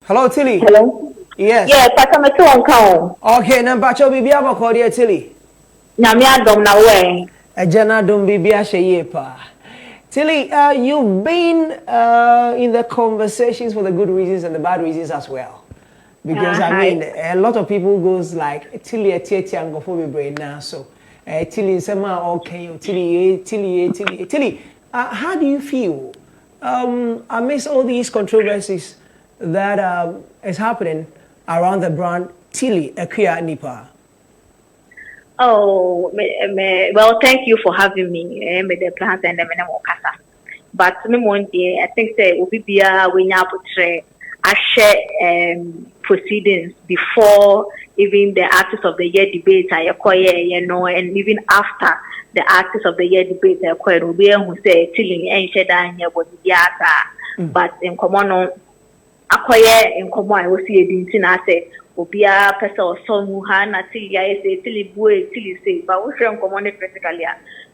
Hello, Tilly. Hello? Yes. Yeah, but I'm a two on count. Okay, now Pacho Bibia Bakodia Tilly. Namia dom na way. A jana dum Bibia Sheyepa. Tilly, you've been in the conversations for the good reasons and the bad reasons as well. Because I mean, a lot of people goes like Tilly a Tietia and go for brain now. So Tilly Sema okay, Tilly. How do you feel amidst all these controversies that is happening around the brand Tilly Akuya Nipa? Oh, well, thank you for having me. Me the plans and the minimum kasa. But me one day, I think say we be we I share proceedings before even the Artist of the Year debate I acquire, you know, and even after the Artist of the Year debate I acquire, we be who say Tilly ain't shed down here was the but in common acquire in common I will see a dintin I say. Obia person or son who had na till ya say till boy till say but we share common critically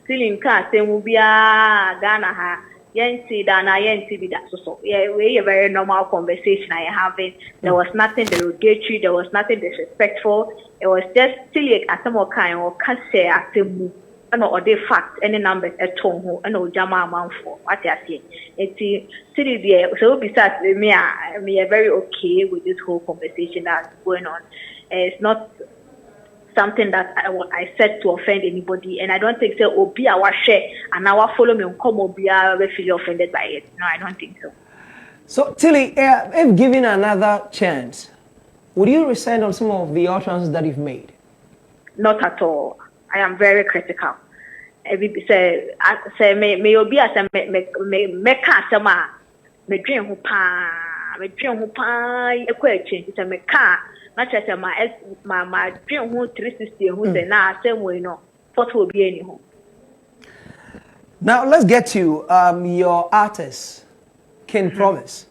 till in car say Obia Ghana ha yenti dana yenti bi that so yeah we a very normal conversation I having. There was nothing derogatory, there was nothing disrespectful. It was just till at some kind or can say at the or the fact any numbers at home and no jama amount for what I say. It's still there. So besides me, I are very okay with this whole conversation that's going on. It's not something that I said to offend anybody, and I don't think so. Obi our share and our follow me and come Obi will feel offended by it. No, I don't think so. So Tilly, if given another chance, would you rescind on some of the utterances that you've made? Not at all. I am very critical. Say me obi as me ka sama me dwen ho pa ekwa change say me ka na che say ma dwen ho 360 ho say na asem we no photo obi ani ho. Now let's get to your artist King Promise.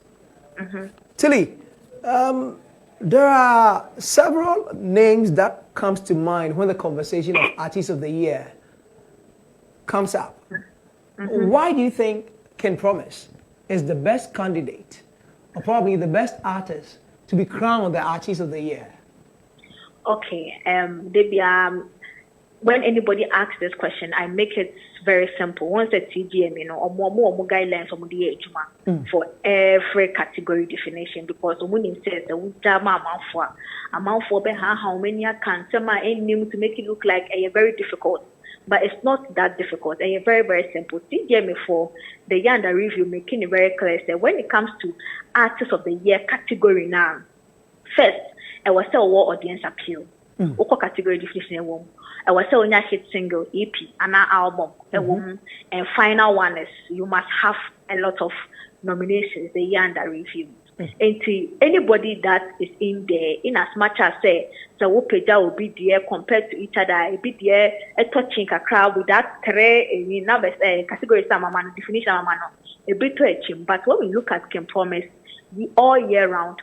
Tilly, there are several names that comes to mind when the conversation of Artist of the Year comes up. Why do you think King Promise is the best candidate or probably the best artist to be crowned the Artist of the Year? Okay, when anybody asks this question, I make it very simple. Once a TGM, you know, or more guidelines for every category definition, because when says the amount for how many can some to make it look like a very difficult. But it's not that difficult. And very, very simple. TGM for the year under review, making it very clear that when it comes to Artist of the Year category now, first, I was a war audience appeal. Oko category definition I was a hit single, EP, and an album, and final one is you must have a lot of nominations the year under review. And to anybody that is in there, in as much as say the Wopeja will be there compared to each other, be there a touching a crowd with that three numbers categories definition a bit to a chim. But when we look at King Promise, we all year round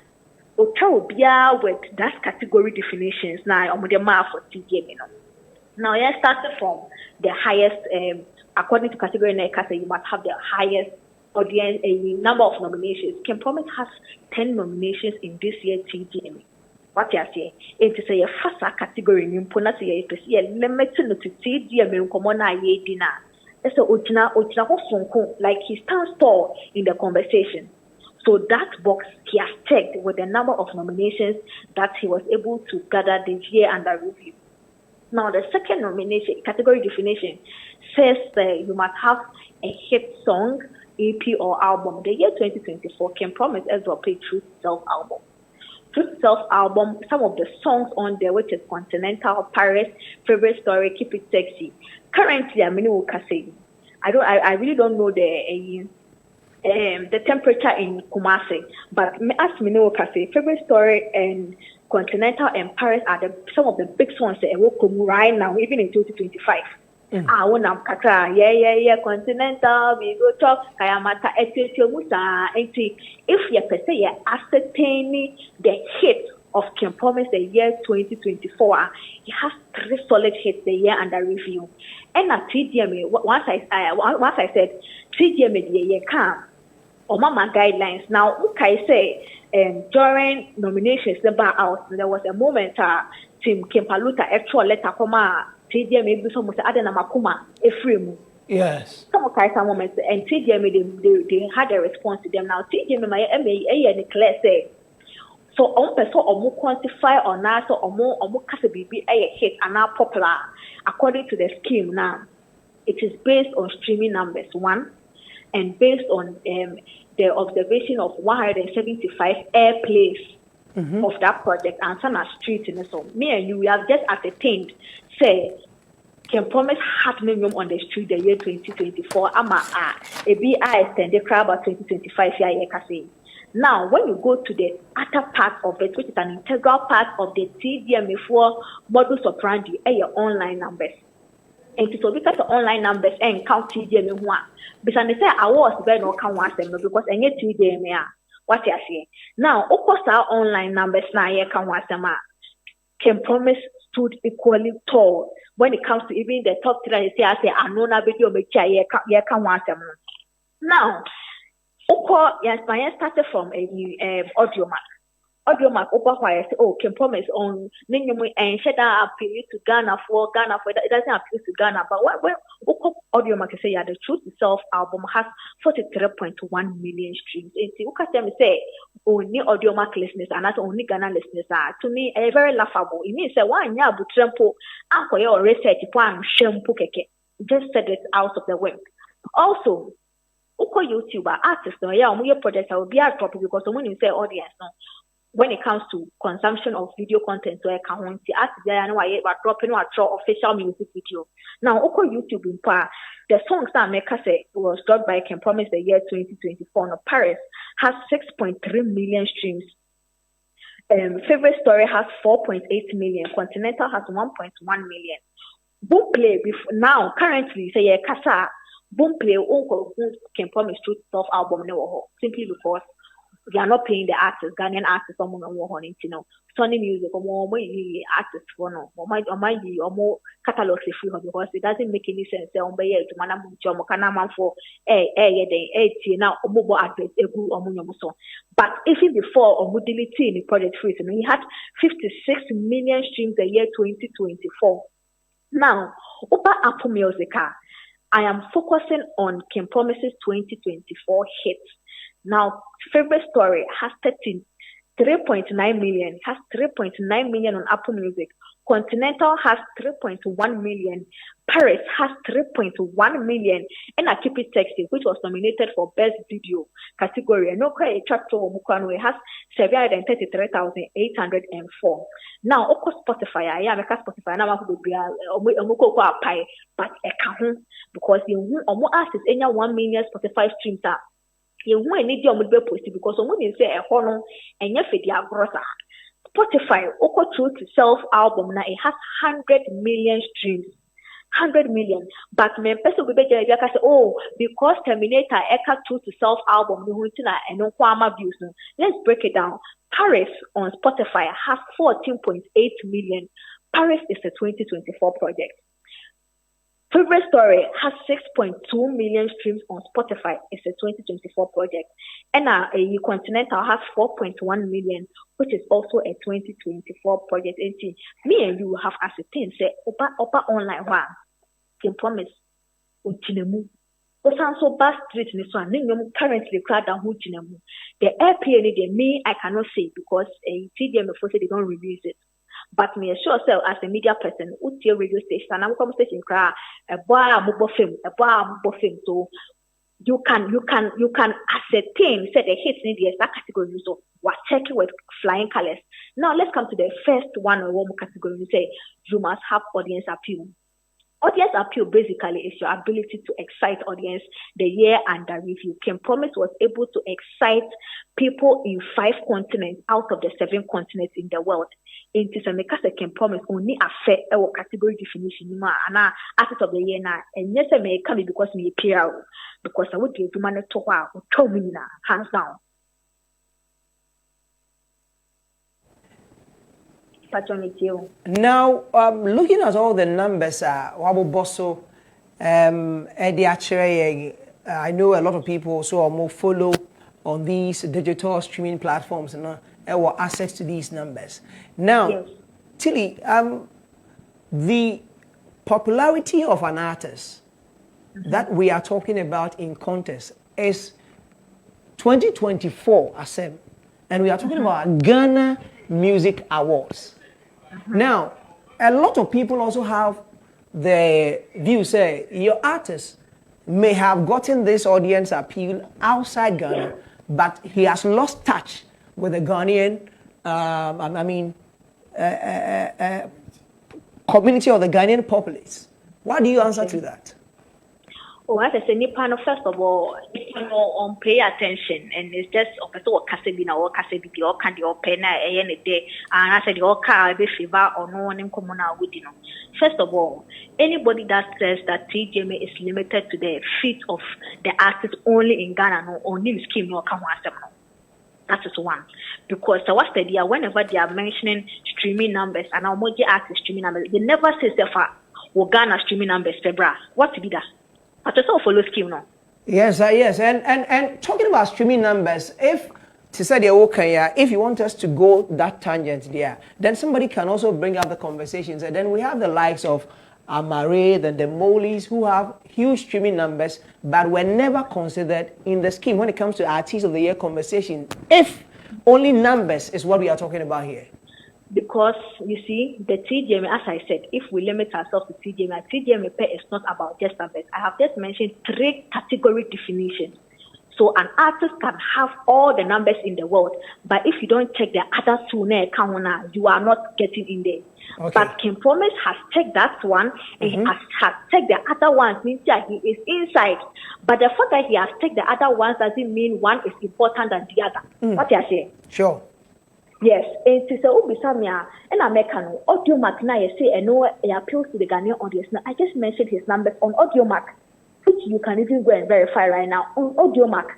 with that category definitions now on the map for TGM, you know. Now, yeah, started from the highest, according to category NECA, you must have the highest audience, a number of nominations. King Promise has 10 nominations in this year's TGM. What you say? It is a first category in Ponati, a limited to TGM in Commona Yedina. It's a Ojina, like he stands tall in the conversation. So that box he has checked with the number of nominations that he was able to gather this year under review. Now, the second nomination, category definition, says that you must have a hit song, EP, or album. The year 2024 King Promise as well played Truth Self album. Truth Self album, some of the songs on there, which is Continental, Paris, Favorite Story, Keep It Sexy. Currently, I'm in Kessben. I really don't know the temperature in Kumasi, but as me know, Favorite Story and Continental and Paris are some of the big songs that will come right now, even in 2025. When I'm Katra, yeah, Continental, we go talk, Kayamata, if you per se, you're ascertaining the hit of King Promise the year 2024, he has 3 solid hits the year under review. And at TGM, once I said, TGM, you can't. Or mama guidelines. Now, okay, say during nominations about out, there was a moment Team Kempaluta actual letter comma TDM maybe some say Adena Makuma Efremu. Yes. Some of some moments and TDM they had a response to them. Now TDM my MA and declare say so on person or quantify or not so or more category a hit and now popular according to the scheme now. It is based on streaming numbers, one, and based on the observation of 175 airplays of that project and some are street in so me and you we have just ascertained say can promise half million on the street the year 2024 ama a bi extended crowd about 2025 year. Now when you go to the other part of it, which is an integral part of the TDM4 modus operandi, your online numbers. And so because the online numbers and count TDM one because they say I was very no can want them because any TDM what you say. Now, of course, our online numbers now can want them can promise stood equally tall when it comes to even the top three. Say I say I know na video make can want them. Now, of course, yes, my started from a audio mark. Audio mark why can promise on and said that appeal to Ghana for it doesn't appeal to Ghana, but when audio mark say the Truth Itself album has 43.1 million streams. And see them say only audio mark listeners and not only Ghana listeners are to me a very laughable. It means that one year but trampo uncle your research one shampoo keke just said it out of the way. Also YouTuber artists no yeah we project will be a drop because someone you say audience no. When it comes to consumption of video content, so I can want to ask there and why but dropping or draw official music video. Now, Oko YouTube in part, the songs that Mecca say was dropped by Can Promise the year 2024. Now, Paris has 6.3 million streams. Favorite Story has 4.8 million. Continental has 1.1 million. Boom Play now currently say Kasa Boom Play Uncle Can Promise Truth Self album no simply because they are not paying the artists, Ghanaian artists, or more Sony Music, or more artists for no, or more catalogs if you have because it doesn't make any sense. On by to Manam Jomokanam for now, mobile adverts, but even before or mobility in the project free, we had 56 million streams the year 2024. Now, over Apple Music, I am focusing on Can Promises 2024 hits. Now, Favorite Story has 3.9 million, has 3.9 million on Apple Music. Continental has 3.1 million. Paris has 3.1 million. And I Keep It Sexy, which was nominated for Best Video category. And no credit chapter has 733,804. Now, of course, Spotify, I am a Spotify. Now, I'm but a count because you almost asked any 1 million Spotify streams are. You won't need your mobile post because someone is say a honor and your video grossa. Spotify, Oko Truth Self album now it has 100 million streams. 100 million. But my person will be say, oh, because Terminator Eka Truth Self album, and no Kwama views. Let's break it down. Paris on Spotify has 14.8 million. Paris is a 2024 project. Favorite Story has 6.2 million streams on Spotify. It's a 2024 project. And a Continental has 4.1 million, which is also a 2024 project. And me and you have ascertained, say, Opa online one can promise Uchinemu. Also, Bus Street in this one, currently crowd down Uchinemu. The airplane, me, I cannot say because a TDM before they don't release it. But me assure self as a media person, your radio station, and I'm conversation cry a bar mobile film. So you can ascertain say the hits in the exact category. So we're checking with flying colors. Now let's come to the first one or one category. We say you must have audience appeal. Audience appeal basically is your ability to excite audience the year under review. Can Promise was able to excite people in 5 continents out of the 7 continents in the world. It is a make Can Promise only affect our category definition and asset of the year now. And yes, I may come because me appear because I would give to man to wow, told me now, hands down. Now, looking at all the numbers, Wabo Bosso, I know a lot of people also more follow on these digital streaming platforms and access to these numbers. Now, Yes. Tilly, the popularity of an artist that we are talking about in contest is 2024 ASEM, and we are talking about Ghana Music Awards. Now, a lot of people also have the view say your artist may have gotten this audience appeal outside Ghana, but he has lost touch with the Ghanaian, community of the Ghanaian populace. What do you answer to that? Oh, as I say, Nippon, first of all, on pay attention, and it's just of a Kessben or Kessben or Candy or Penna any day, and I said, your car be fever or no one in common with you. First of all, anybody that says that TGM is limited to the feet of the artist only in Ghana no, or new scheme no come no. That is one. Because what's the idea? Whenever they are mentioning streaming numbers and our emoji artist streaming numbers, they never say for Ghana streaming numbers, Febra. What to be that? But it's all follow scheme no. Yes, yes. And talking about streaming numbers, if to say if you want us to go that tangent there, then somebody can also bring up the conversations. And then we have the likes of Amare, then the Molis, who have huge streaming numbers, but were never considered in the scheme when it comes to Artist of the Year conversation. If only numbers is what we are talking about here. Because, you see, the TGM, as I said, if we limit ourselves to TGM, TGM is not about just numbers. I have just mentioned 3 category definitions. So an artist can have all the numbers in the world, but if you don't check the other 2, you are not getting in there. Okay. But King Promise has checked that one, and he has checked the other ones, means that he is inside. But the fact that he has checked the other ones doesn't mean one is important than the other. What you are saying? Sure. Yes, it is a Ubisamia and American audio mark. Now, you say, and no, it appeals to the Ghanaian audience. Now, I just mentioned his numbers on audio mark, which you can even go and verify right now on audio mark.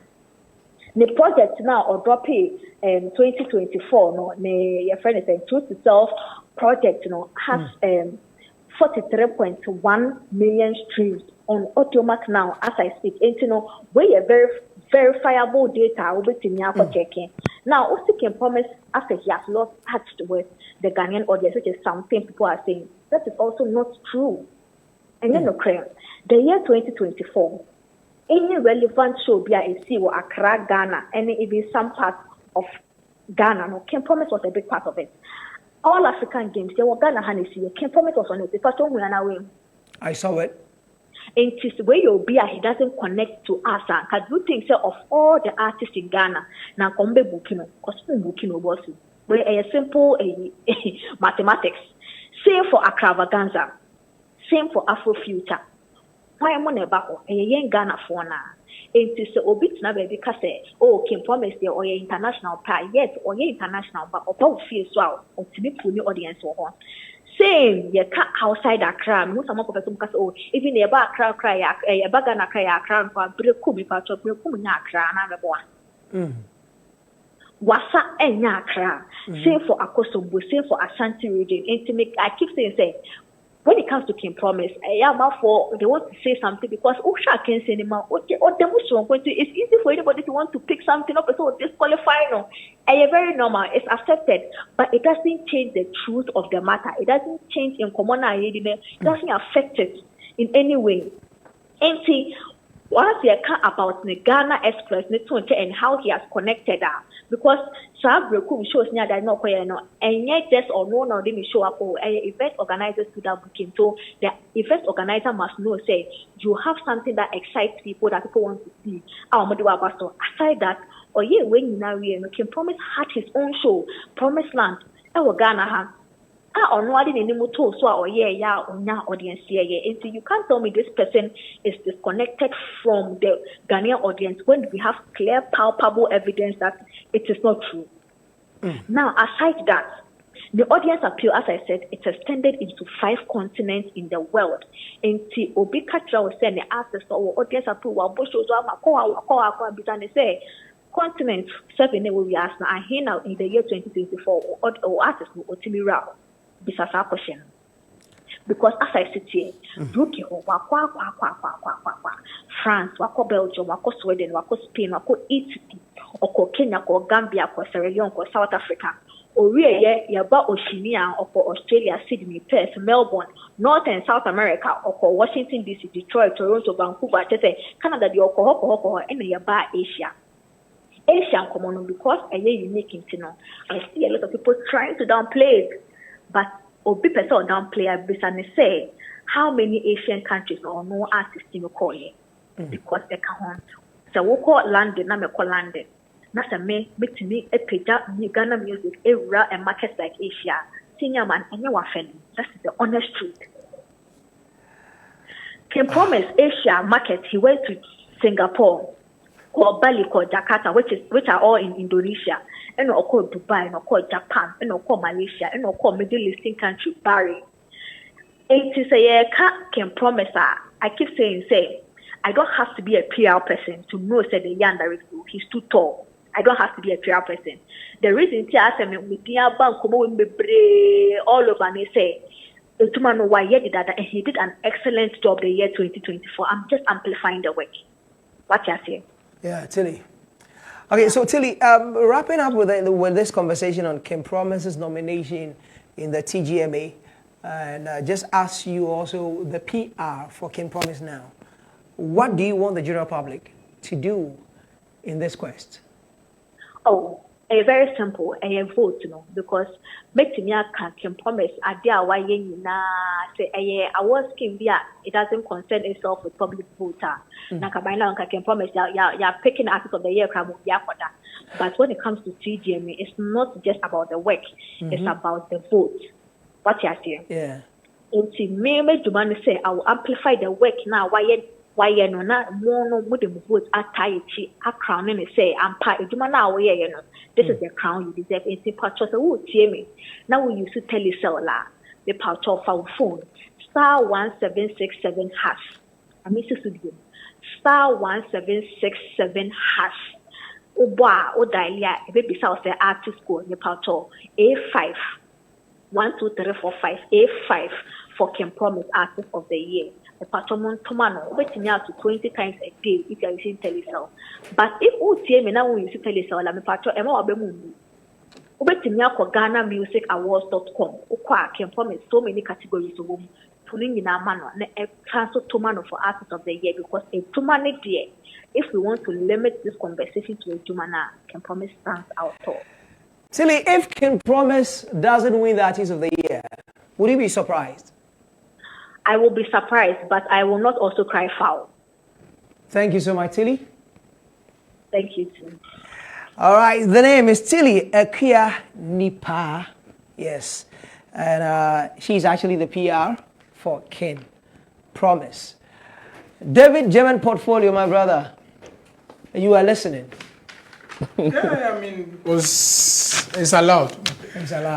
The project now or drop it 2024. No, your friend is saying Truth to Self project. Has 43.1 million streams on audio mark now as I speak. And we are very verifiable data will be for checking. Now, also can promise after he has lost touch with the Ghanaian audience, which is something people are saying. That is also not true. And then, the year 2024, any relevant show be a see or Accra, Ghana, and even some parts of Ghana, no, Ken Promise was a big part of it. All African games, there were Ghana Hennessy, Ken Promise was on it. The first one we are now. I saw it. And it's where you'll be, he doesn't connect to us. Because you think so of all the artists in Ghana, now come be booking, because booking was where a simple mathematics. Same for Akravaganza, same for Afrofuture. Why am I never a young Ghana for now? And it's a bit now because oh, King Promise there or international pie, yet or international, but about feel so or to be put new audience or same, you can't outside Accra. Most of my people oh, even a back cry, a bag and a cry, a crown for a breakumi, but a breakumi, Accra, and a one. Wasa and Accra, same for Akosombo, same for Ashanti region. And to make, I keep saying, when it comes to King Promise, I am for they want to say something because Osha can say anymore. Okay, or the Muslim it's easy for anybody to want to pick something up and so disqualify. No, it's very normal. It's accepted, but it doesn't change the truth of the matter. It doesn't change in common. It doesn't affect it in any way. And see, once you can about the Ghana Express, and how he has connected that, because Sabrekum shows near that no and yet just or no didn't show up or event organizers to that booking. So the event organizer must know, say, you have something that excites people that people want to see. Aside that, or when you now King Promise had his own show, Promised Land, Ghana. So audience here. And so you can't tell me this person is disconnected from the Ghanaian audience when we have clear, palpable evidence that it is not true. Now, aside that, the audience appeal, as I said, it's extended into 5 continents in the world. And Obi Katra was saying the artists or audience appeal and say continent 7 will be asked now. I hear now in the year 2024 or artists will ultimately round. Bisasa question. Because as I sit here, UK, France, Belgium, Sweden, Spain, Italy, oko Kenya, ko Gambia, ko Sierra Leone, ko South Africa. Orie yaba Oceania, oko Australia, Sydney, Perth, Melbourne, North and South America, oko Washington DC, Detroit, Toronto, Vancouver, Canada, the oko and yaba Asia. Asian common because a unique in I see a lot of people trying to downplay it, but obi person downplay a business say how many Asian countries or no artists in call it because they can't. So we call London, na me call London. Na se me to me a page Ghana music area and markets like Asia. Senior man and you are friendly. That's the honest truth. Can promise Asia market. He went to Singapore, or Bali, or Jakarta, which are all in Indonesia, and or called Dubai, and or called Japan, and or called Malaysia, and or called Middle Eastern country Bari. It is a can promise. I keep saying, I don't have to be a PR person to know that the young director he's too tall. I don't have to be a PR person. The reason I say all over and say and he did an excellent job the year 2024. I'm just amplifying the work. What you say? Yeah, Tilly. Okay, so Tilly, wrapping up with this conversation on Kim Promise's nomination in the TGMA, and just ask you also the PR for Kim Promise now. What do you want the general public to do in this quest? Oh, a very simple, a vote, because make me Kim Promise, I dare why say a war scheme it doesn't concern itself with public voter. Nakabaina Kim Promise, you're picking article of the year, but when it comes to TGMA, it's not just about the work, it's about the vote. What you saying? Yeah. It's me demand say I will amplify the work now. Why no na more no vote ataichi a crown and say I'm part now this is the crown you deserve. It's purchase a wood me. Now we used to tell you so la the part of our phone *1767#. I miss you *1767#. Oba o dalia e be bisa o say artist go the part of A5 1 2 3 4 5 A5 for Kim Promise Artist of the Year. The patron tomano waiting out to 20 times a day if you are using telecell. But if AOTY now we use telecell, I'm a patron and more bemundi. Waiting out for Ghana Music Awards.com. Kim Promise so many categories of women pulling in our manner and transfer tomano for Artist of the Year because a tomano dear. If we want to limit this conversation to a Jumana, Kim Promise stands out tall. Tilly, if Kim Promise doesn't win the Artist of the Year, would you be surprised? I will be surprised, but I will not also cry foul. Thank you so much, Tilly. Thank you, too. All right, the name is Tilly Akia Nipa. Yes, and she's actually the PR for Kim Promise. David, German portfolio, my brother. You are listening. Yeah, I mean, it's allowed. It's allowed.